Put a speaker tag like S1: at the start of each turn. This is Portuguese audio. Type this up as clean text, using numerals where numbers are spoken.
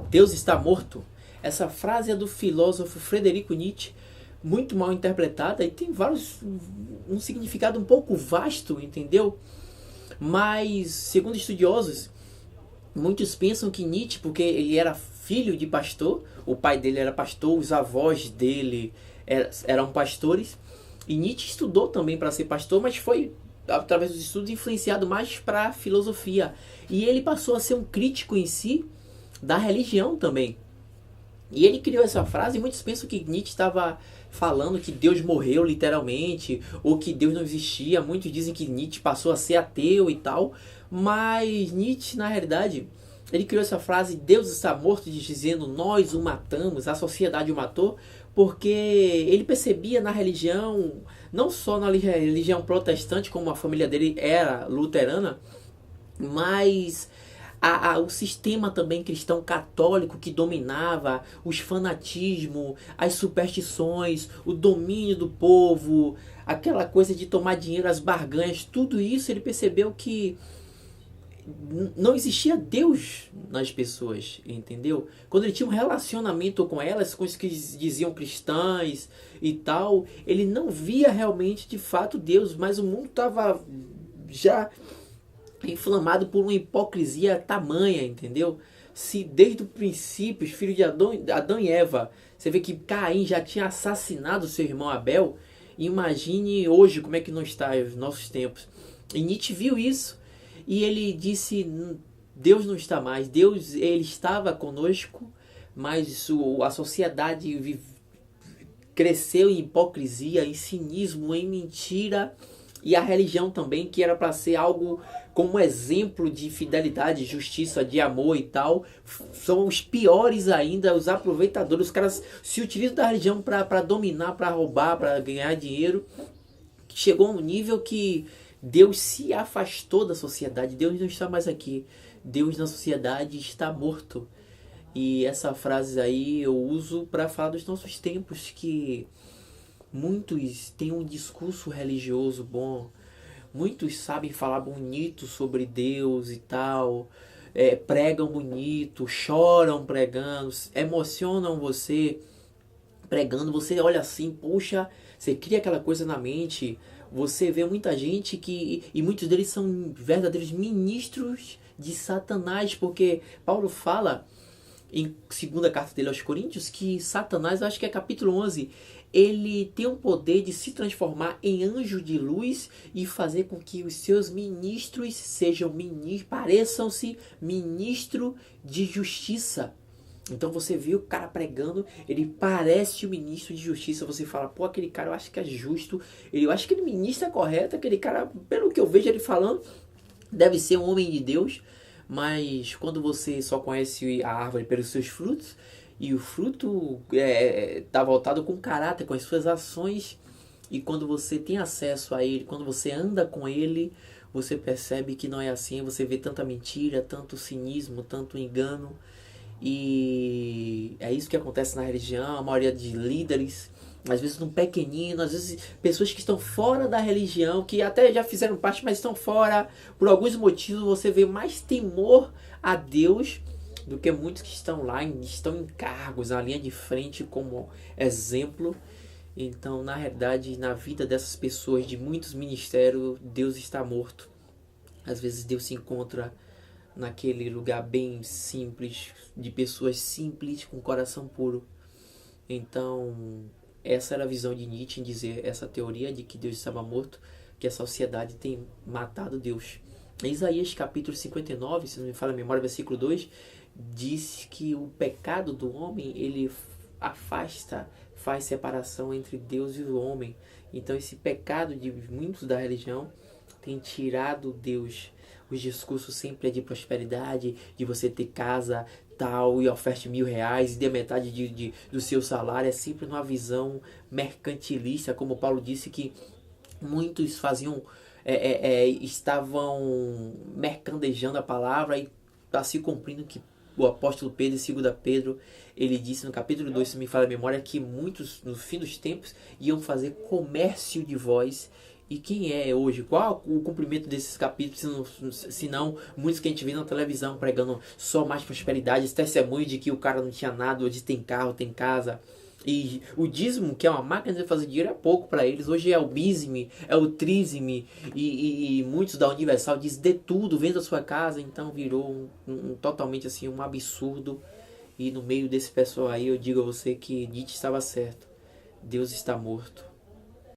S1: Deus está morto. Essa frase é do filósofo Frederico Nietzsche, muito mal interpretada e tem um significado um pouco vasto, entendeu? Mas, segundo estudiosos, muitos pensam que Nietzsche, porque ele era filho de pastor, o pai dele era pastor, os avós dele eram pastores, e Nietzsche estudou também para ser pastor, mas foi, através dos estudos, influenciado mais para a filosofia. E ele passou a ser um crítico em si da religião também. E ele criou essa frase e muitos pensam que Nietzsche estava falando que Deus morreu literalmente, ou que Deus não existia. Muitos dizem que Nietzsche passou a ser ateu e tal. Mas Nietzsche, na realidade, ele criou essa frase, Deus está morto, dizendo nós o matamos, a sociedade o matou, porque ele percebia na religião, não só na religião protestante, como a família dele era luterana, mas o sistema também cristão católico que dominava, os fanatismos, as superstições, o domínio do povo, aquela coisa de tomar dinheiro, as barganhas, tudo isso ele percebeu que não existia Deus nas pessoas, entendeu? Quando ele tinha um relacionamento com elas, com os que diziam cristãs e tal, ele não via realmente de fato Deus, mas o mundo estava já inflamado por uma hipocrisia tamanha, entendeu? Se desde o princípio, os filhos de Adão e Eva, você vê que Caim já tinha assassinado seu irmão Abel, imagine hoje como é que não está os nossos tempos. E Nietzsche viu isso e ele disse, Deus não está mais, Deus ele estava conosco, mas a sociedade cresceu em hipocrisia, em cinismo, em mentira, e a religião também, que era para ser algo como exemplo de fidelidade, justiça, de amor e tal, são os piores ainda, os aproveitadores. Os caras se utilizam da religião para dominar, para roubar, para ganhar dinheiro. Chegou a um nível que Deus se afastou da sociedade, Deus não está mais aqui, Deus na sociedade está morto. E essa frase aí eu uso para falar dos nossos tempos, que muitos têm um discurso religioso bom, muitos sabem falar bonito sobre Deus e tal, pregam bonito, choram pregando, emocionam você pregando, você olha assim, puxa, você cria aquela coisa na mente, você vê muita gente e muitos deles são verdadeiros ministros de Satanás, porque Paulo fala em segunda carta dele aos Coríntios que Satanás, acho que é capítulo 11, ele tem o poder de se transformar em anjo de luz e fazer com que os seus ministros sejam pareçam-se ministro de justiça. Então você vê o cara pregando, ele parece o ministro de justiça, você fala, pô, aquele cara eu acho que é justo, eu acho que ele ministra correto, aquele cara, pelo que eu vejo ele falando, deve ser um homem de Deus. Mas quando você só conhece a árvore pelos seus frutos, e o fruto está voltado com caráter, com as suas ações, e quando você tem acesso a ele, quando você anda com ele, você percebe que não é assim, você vê tanta mentira, tanto cinismo, tanto engano, e é isso que acontece na religião. A maioria de líderes, às vezes um pequenino, às vezes pessoas que estão fora da religião, que até já fizeram parte, mas estão fora, por alguns motivos você vê mais temor a Deus do que muitos que estão lá, estão em cargos, na linha de frente como exemplo. Então, na realidade, na vida dessas pessoas, de muitos ministérios, Deus está morto. Às vezes Deus se encontra naquele lugar bem simples, de pessoas simples, com coração puro. Então, essa era a visão de Nietzsche em dizer essa teoria de que Deus estava morto, que a sociedade tem matado Deus. Em Isaías capítulo 59, se não me falha a memória, versículo 2, diz que o pecado do homem, ele afasta, faz separação entre Deus e o homem. Então esse pecado de muitos da religião tem tirado Deus. Os discursos sempre é de prosperidade, de você ter casa tal, e oferte R$1.000 e dê metade do seu salário. É sempre numa visão mercantilista, como Paulo disse que muitos faziam, estavam mercandejando a palavra, e está se cumprindo que o apóstolo Pedro, em 2 Pedro, ele disse no capítulo 2, se me fala a memória, que muitos, no fim dos tempos, iam fazer comércio de vós E quem é hoje? Qual o cumprimento desses capítulos, se não muitos que a gente vê na televisão pregando só mais prosperidade, testemunho de que o cara não tinha nada, hoje tem carro, tem casa. E o dízimo, que é uma máquina de fazer dinheiro, é pouco para eles. Hoje é o dízimo, é o trízime, e muitos da Universal dizem de tudo, venda a sua casa. Então virou totalmente assim um absurdo. E no meio desse pessoal aí eu digo a você que Nietzsche estava certo. Deus está morto.